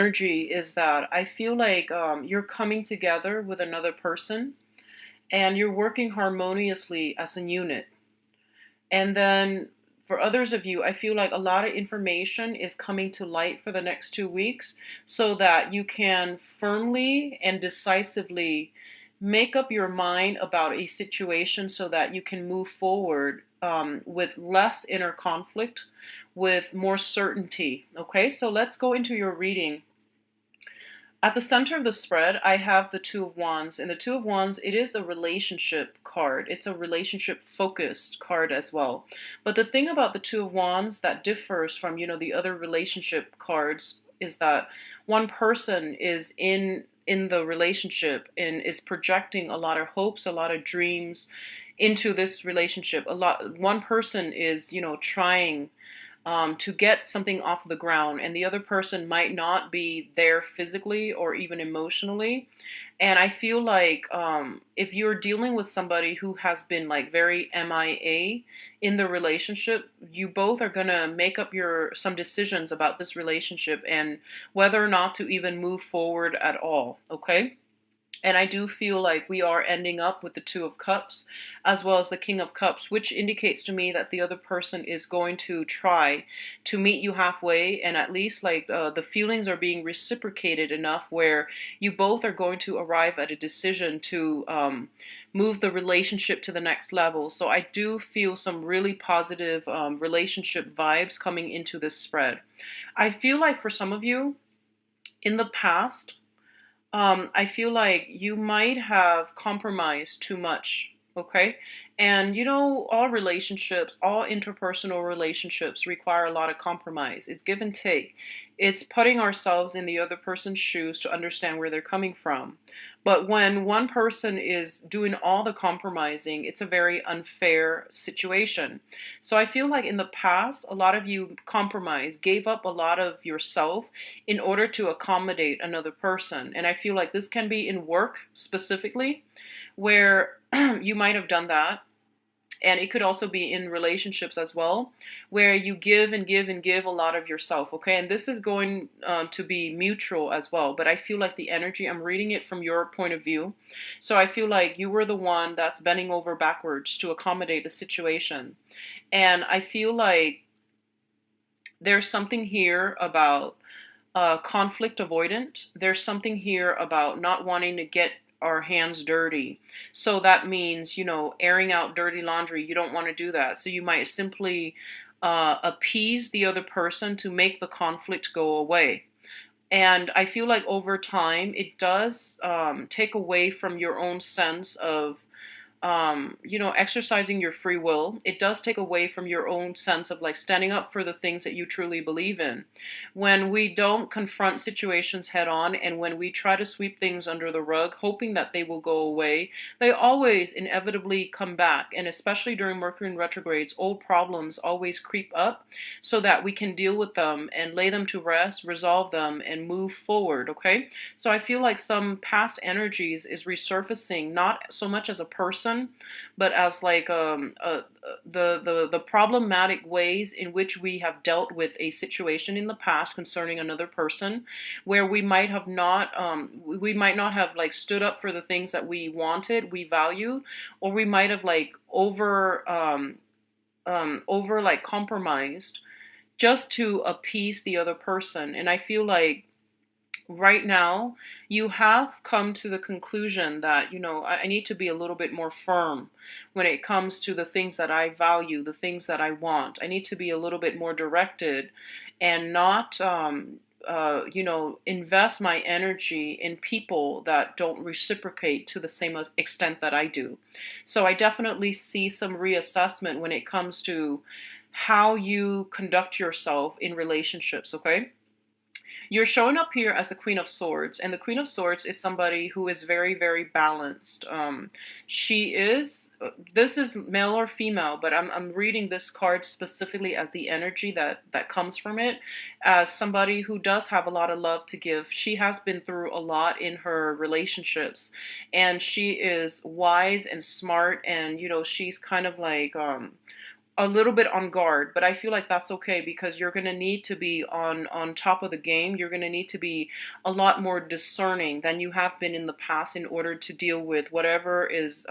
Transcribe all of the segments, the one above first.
energy is that I feel like you're coming together with another person and you're working harmoniously as a unit. And then for others of you, I feel like a lot of information is coming to light for the next 2 weeks so that you can firmly and decisively make up your mind about a situation so that you can move forward with less inner conflict, with more certainty. Okay, so let's go into your reading. At the center of the spread, I have the Two of Wands. And the Two of Wands, it is a relationship card. It's a relationship focused card as well. But the thing about the Two of Wands that differs from, the other relationship cards is that one person is in the relationship and is projecting a lot of hopes, a lot of dreams into this relationship. One person is, trying to get something off the ground, and the other person might not be there physically or even emotionally. And I feel like if you're dealing with somebody who has been like very MIA in the relationship, you both are gonna make up some decisions about this relationship and whether or not to even move forward at all. Okay. And I do feel like we are ending up with the Two of Cups as well as the King of Cups, which indicates to me that the other person is going to try to meet you halfway, and at least like the feelings are being reciprocated enough where you both are going to arrive at a decision to move the relationship to the next level. So I do feel some really positive relationship vibes coming into this spread. I feel like for some of you in the past, I feel like you might have compromised too much. Okay. And all relationships, all interpersonal relationships require a lot of compromise. It's give and take. It's putting ourselves in the other person's shoes to understand where they're coming from. But when one person is doing all the compromising, it's a very unfair situation. So I feel like in the past, a lot of you compromised, gave up a lot of yourself in order to accommodate another person. And I feel like this can be in work specifically, where you might have done that. And it could also be in relationships as well, where you give and give and give a lot of yourself, okay? And this is going to be mutual as well. But I feel like the energy, I'm reading it from your point of view. So I feel like you were the one that's bending over backwards to accommodate the situation. And I feel like there's something here about conflict avoidant. There's something here about not wanting to get our hands dirty. So that means, airing out dirty laundry. You don't want to do that. So you might simply appease the other person to make the conflict go away. And I feel like over time, it does take away from your own sense of exercising your free will. It does take away from your own sense of like standing up for the things that you truly believe in. When we don't confront situations head on and when we try to sweep things under the rug, hoping that they will go away, they always inevitably come back. And especially during Mercury in retrogrades, old problems always creep up so that we can deal with them and lay them to rest, resolve them, and move forward. Okay. So I feel like some past energies is resurfacing, not so much as a person, but as like the problematic ways in which we have dealt with a situation in the past concerning another person, where we might not have like stood up for the things that we wanted, we valued, or we might have like over like compromised just to appease the other person. And I feel like right now you have come to the conclusion that I need to be a little bit more firm when it comes to the things that I value, the things that I want. I need to be a little bit more directed and not invest my energy in people that don't reciprocate to the same extent that I do. So I definitely see some reassessment when it comes to how you conduct yourself in relationships. Okay. You're showing up here as the Queen of Swords, and the Queen of Swords is somebody who is very, very balanced. She is, this is male or female, but I'm reading this card specifically as the energy that comes from it, as somebody who does have a lot of love to give. She has been through a lot in her relationships, and she is wise and smart, and she's kind of like a little bit on guard, but I feel like that's okay because you're going to need to be on top of the game. You're going to need to be a lot more discerning than you have been in the past in order to deal with whatever is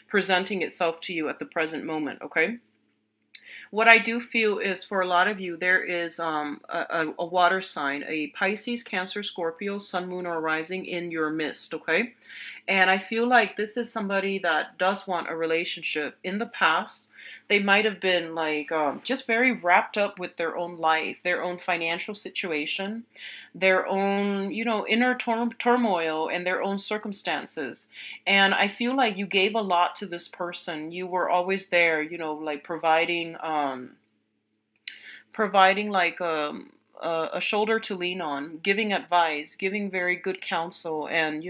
presenting itself to you at the present moment, okay? What I do feel is for a lot of you, there is a water sign, a Pisces, Cancer, Scorpio, Sun, Moon, or Rising in your midst, okay? And I feel like this is somebody that does want a relationship. In the past, they might have been like just very wrapped up with their own life, their own financial situation, their own, inner turmoil and their own circumstances. And I feel like you gave a lot to this person. You were always there, like providing like a shoulder to lean on, giving advice, giving very good counsel, and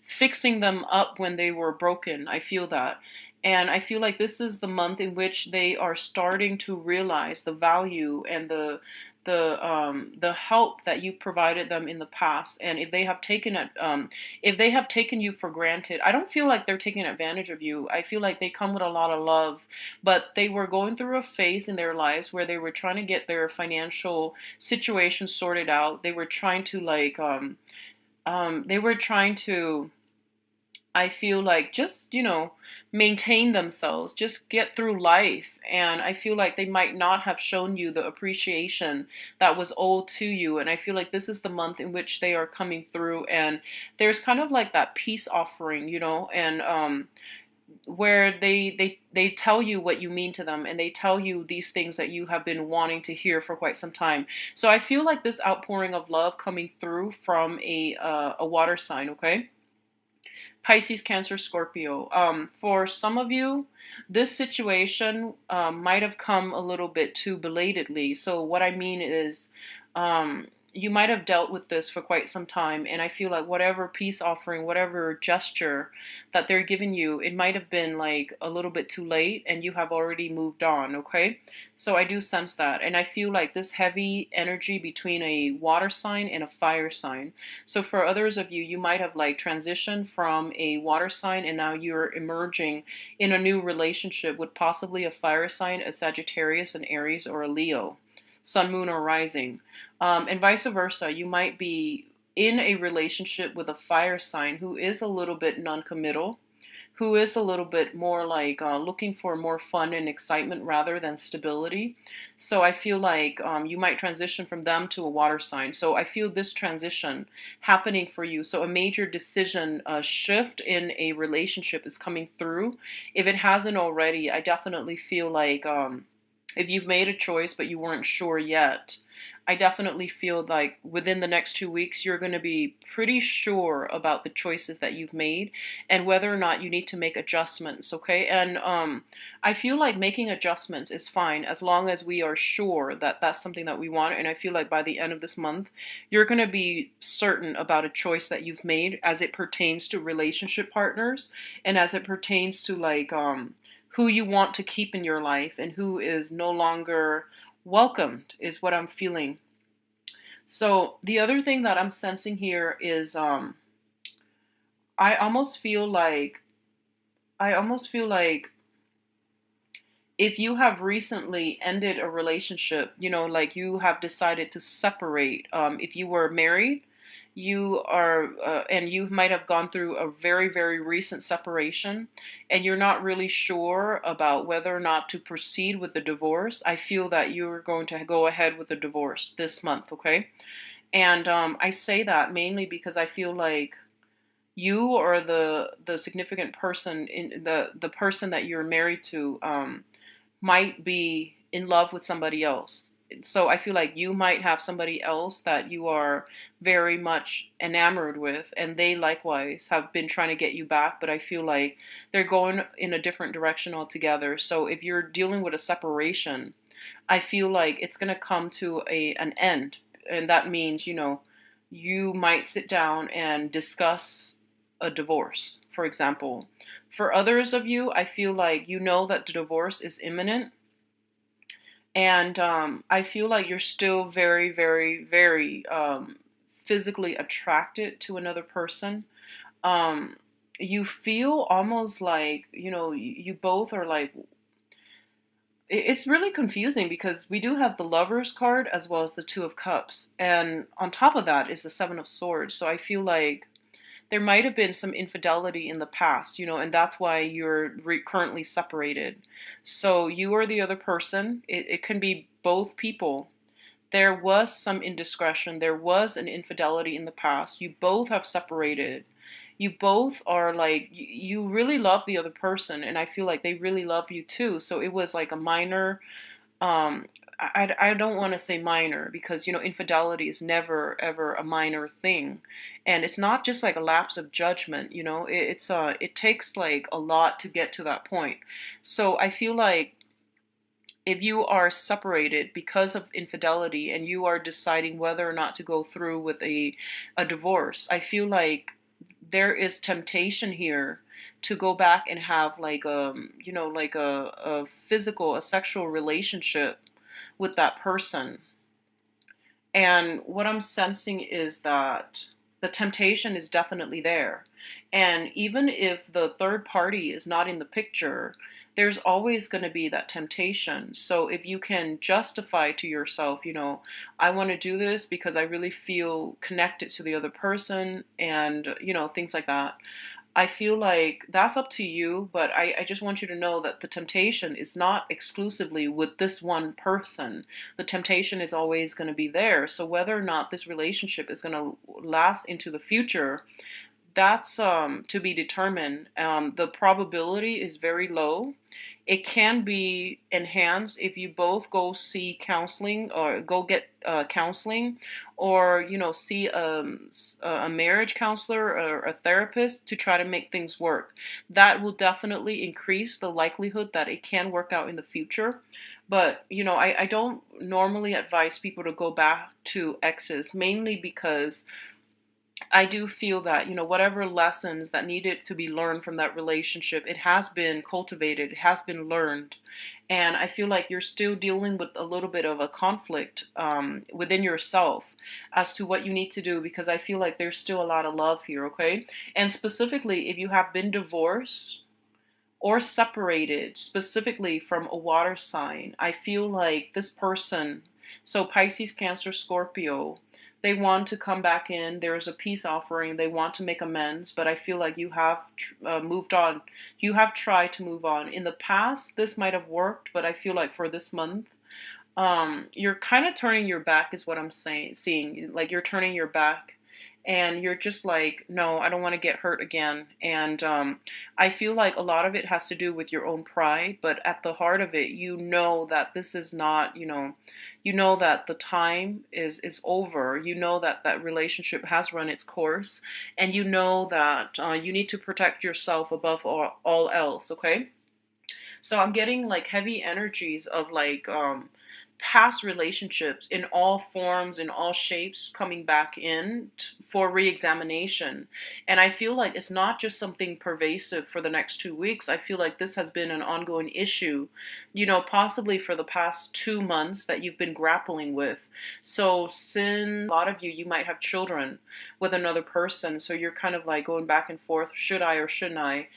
fixing them up when they were broken. I feel that. And I feel like this is the month in which they are starting to realize the value and the help that you provided them in the past. And if they have taken it, if they have taken you for granted, I don't feel like they're taking advantage of you. I feel like they come with a lot of love, but they were going through a phase in their lives where they were trying to get their financial situation sorted out. They were trying to they were trying to, I feel like, just, maintain themselves, just get through life. And I feel like they might not have shown you the appreciation that was owed to you. And I feel like this is the month in which they are coming through. And there's kind of like that peace offering, and where they tell you what you mean to them, and they tell you these things that you have been wanting to hear for quite some time. So I feel like this outpouring of love coming through from a water sign, okay? Pisces, Cancer, Scorpio. For some of you, this situation might have come a little bit too belatedly. So what I mean is, you might have dealt with this for quite some time, and I feel like whatever peace offering, whatever gesture that they're giving you, it might have been like a little bit too late, and you have already moved on, okay? So I do sense that, and I feel like this heavy energy between a water sign and a fire sign. So for others of you, you might have like transitioned from a water sign, and now you're emerging in a new relationship with possibly a fire sign, a Sagittarius, an Aries, or a Leo, Sun, Moon, or Rising. And vice versa, you might be in a relationship with a fire sign who is a little bit non-committal, who is a little bit more like looking for more fun and excitement rather than stability. So I feel like you might transition from them to a water sign. So I feel this transition happening for you. So a major decision shift in a relationship is coming through. If it hasn't already, I definitely feel like if you've made a choice but you weren't sure yet, I definitely feel like within the next 2 weeks, you're going to be pretty sure about the choices that you've made and whether or not you need to make adjustments, okay? And I feel like making adjustments is fine as long as we are sure that that's something that we want. And I feel like by the end of this month, you're going to be certain about a choice that you've made as it pertains to relationship partners and as it pertains to like who you want to keep in your life and who is no longer welcomed, is what I'm feeling. So the other thing that I'm sensing here is I almost feel like I almost feel like if you have recently ended a relationship, like you have decided to separate, if you were married, you are, and you might have gone through a very, very recent separation, and you're not really sure about whether or not to proceed with the divorce. I feel that you're going to go ahead with the divorce this month, okay? And I say that mainly because I feel like you or the significant person in the person that you're married to might be in love with somebody else. So I feel like you might have somebody else that you are very much enamored with, and they likewise have been trying to get you back, but I feel like they're going in a different direction altogether. So if you're dealing with a separation, I feel like it's going to come to an end, and that means, you might sit down and discuss a divorce, for example. For others of you, I feel like you know that the divorce is imminent, and I feel like you're still very, very, very physically attracted to another person. Um, you feel almost like, you both are like, It's really confusing because we do have the Lovers card as well as the Two of Cups. And on top of that is the Seven of Swords. So I feel like there might have been some infidelity in the past, and that's why you're currently separated. So you or the other person, it can be both people. There was some indiscretion, there was an infidelity in the past. You both have separated. You both are like, you really love the other person, and I feel like they really love you too. So it was like a minor, um, I don't want to say minor because infidelity is never ever a minor thing, and it's not just like a lapse of judgment. It takes like a lot to get to that point. So I feel like if you are separated because of infidelity and you are deciding whether or not to go through with a divorce, I feel like there is temptation here to go back and have like like a physical, a sexual relationship with that person. And what I'm sensing is that the temptation is definitely there. And even if the third party is not in the picture, there's always going to be that temptation. So if you can justify to yourself, I want to do this because I really feel connected to the other person and, things like that. I feel like that's up to you, but I just want you to know that the temptation is not exclusively with this one person. The temptation is always going to be there. So whether or not this relationship is going to last into the future, that's to be determined. The probability is very low. It can be enhanced if you both go see counseling or go get counseling, or see a marriage counselor or a therapist to try to make things work. That will definitely increase the likelihood that it can work out in the future. But I don't normally advise people to go back to exes, mainly because I do feel that, whatever lessons that needed to be learned from that relationship, it has been cultivated, it has been learned. And I feel like you're still dealing with a little bit of a conflict within yourself as to what you need to do, because I feel like there's still a lot of love here, okay? And specifically, if you have been divorced or separated, specifically from a water sign, I feel like this person, so Pisces, Cancer, Scorpio, they want to come back in. There's a peace offering. They want to make amends, but I feel like you have moved on. You have tried to move on. In the past, this might have worked, but I feel like for this month, you're kind of turning your back, is what I'm seeing. Like you're turning your back and you're just like, no, I don't want to get hurt again. And I feel like a lot of it has to do with your own pride, but at the heart of it, that this is not, that the time is over. That that relationship has run its course, and that you need to protect yourself above all else, okay? So I'm getting like heavy energies of like past relationships in all forms, in all shapes, coming back in for re-examination. And I feel like it's not just something pervasive for the next 2 weeks. I feel like this has been an ongoing issue, possibly for the past 2 months that you've been grappling with. So since a lot of you might have children with another person, so you're kind of like going back and forth, should I or shouldn't I?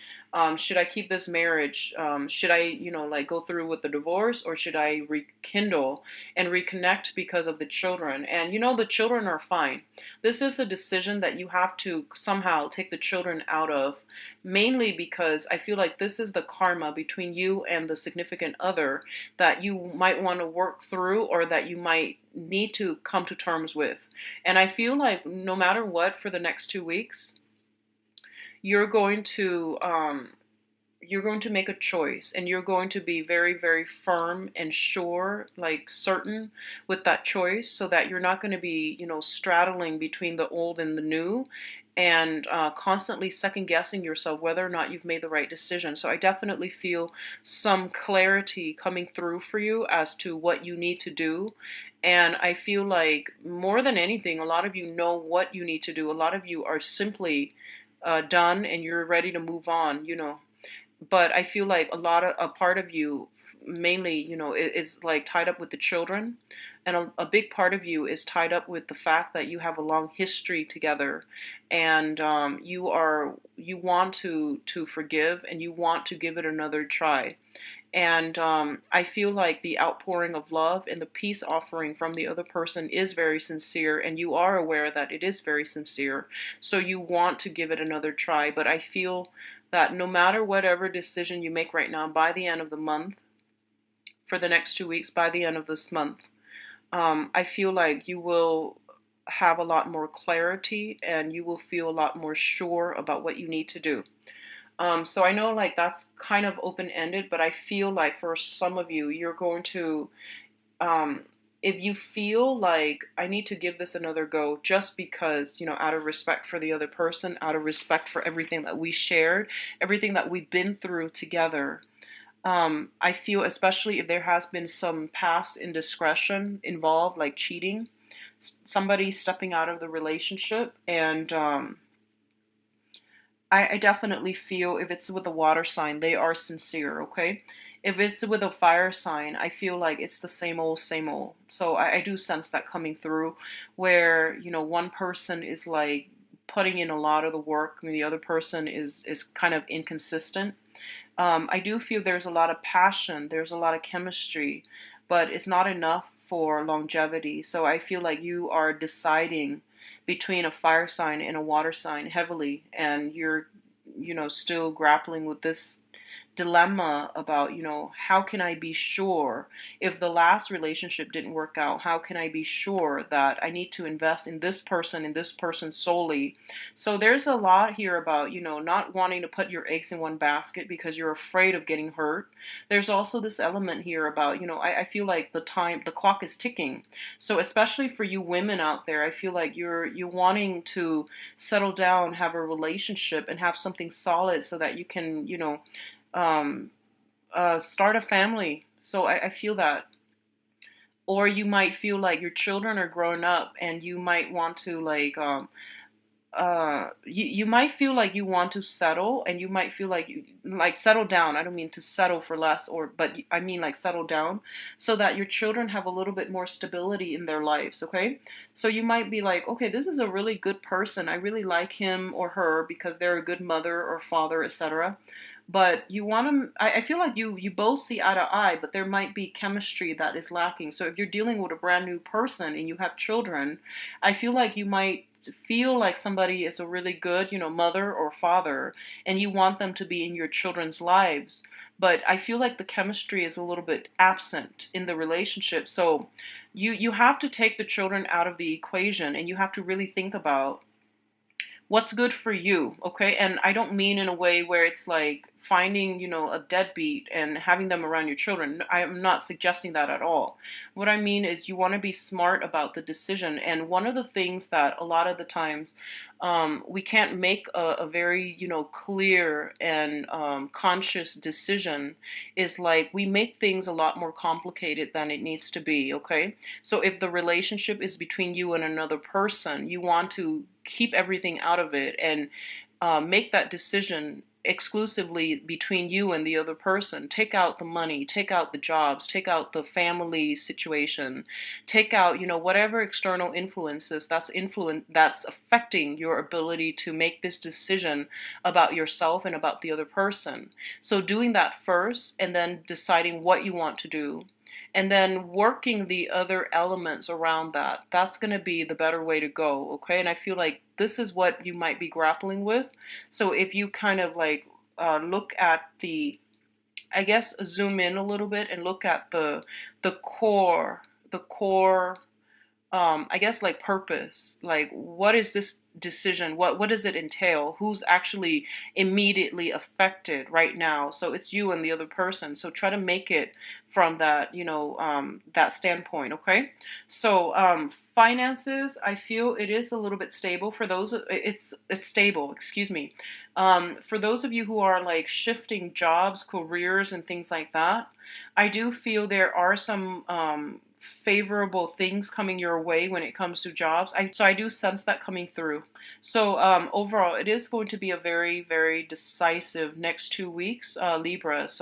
Should I keep this marriage? Should I, like go through with the divorce, or should I rekindle and reconnect because of the children? And the children are fine. This is a decision that you have to somehow take the children out of, mainly because I feel like this is the karma between you and the significant other that you might want to work through, or that you might need to come to terms with. And I feel like no matter what, for the next 2 weeks, you're going to make a choice, and you're going to be very, very firm and sure, like certain with that choice, so that you're not going to be, straddling between the old and the new, and constantly second guessing yourself whether or not you've made the right decision. So I definitely feel some clarity coming through for you as to what you need to do. And I feel like more than anything, a lot of you know what you need to do. A lot of you are simply done, and you're ready to move on, but I feel like a part of you, mainly, is like tied up with the children. and a big part of you is tied up with the fact that you have a long history together, and you want to forgive, and you want to give it another try. And I feel like the outpouring of love and the peace offering from the other person is very sincere, and you are aware that it is very sincere. So you want to give it another try. But I feel that no matter whatever decision you make right now, by the end of the month, for the next 2 weeks, by the end of this month, I feel like you will have a lot more clarity, and you will feel a lot more sure about what you need to do. So I know like that's kind of open-ended, but I feel like for some of you, you're going to, um, if you feel like I need to give this another go just because, out of respect for the other person, out of respect for everything that we shared, everything that we've been through together, I feel especially if there has been some past indiscretion involved, like cheating, somebody stepping out of the relationship, and I definitely feel if it's with a water sign, they are sincere, okay? If it's with a fire sign, I feel like it's the same old, same old. So I do sense that coming through where, one person is like putting in a lot of the work and the other person is kind of inconsistent. I do feel there's a lot of passion, there's a lot of chemistry, but it's not enough for longevity. So I feel like you are deciding between a fire sign and a water sign heavily, and you're, still grappling with this dilemma about, how can I be sure if the last relationship didn't work out? How can I be sure that I need to invest in this person and this person solely? So there's a lot here about, not wanting to put your eggs in one basket because you're afraid of getting hurt. There's also this element here about, I feel like the clock is ticking. So especially for you women out there, I feel like you're wanting to settle down, have a relationship, and have something solid so that you can, um, start a family. So I feel that. Or you might feel like your children are growing up, and you might want to like you might feel like you want to settle, and you might feel like you like settle down. I don't mean to settle for less, but I mean like settle down so that your children have a little bit more stability in their lives, okay? So you might be like, okay, this is a really good person, I really like him or her because they're a good mother or father, etc. But you want to, I feel like you both see eye to eye, but there might be chemistry that is lacking. So if you're dealing with a brand new person and you have children, I feel like you might feel like somebody is a really good, mother or father, and you want them to be in your children's lives. But I feel like the chemistry is a little bit absent in the relationship. So you have to take the children out of the equation, and you have to really think about what's good for you, okay? And I don't mean in a way where it's like finding, a deadbeat and having them around your children. I'm not suggesting that at all. What I mean is you want to be smart about the decision. And one of the things that a lot of the times we can't make a very, clear and conscious decision is like we make things a lot more complicated than it needs to be, okay? So if the relationship is between you and another person, you want to keep everything out of it and make that decision exclusively between you and the other person. Take out the money, take out the jobs, take out the family situation, take out, whatever external influences that's affecting your ability to make this decision about yourself and about the other person. So doing that first, and then deciding what you want to do, and then working the other elements around that. That's going to be the better way to go, okay? And I feel like this is what you might be grappling with. So if you kind of like look at I guess zoom in a little bit and look at the core I guess like purpose, like what is this decision, what does it entail, who's actually immediately affected right now. So it's you and the other person, so try to make it from that, that standpoint, okay? So finances, I feel it is a little bit stable for those, it's stable, excuse me. For those of you who are like shifting jobs, careers, and things like that, I do feel there are some favorable things coming your way when it comes to jobs. So I do sense that coming through. So overall, it is going to be a very, very decisive next 2 weeks, Libra. So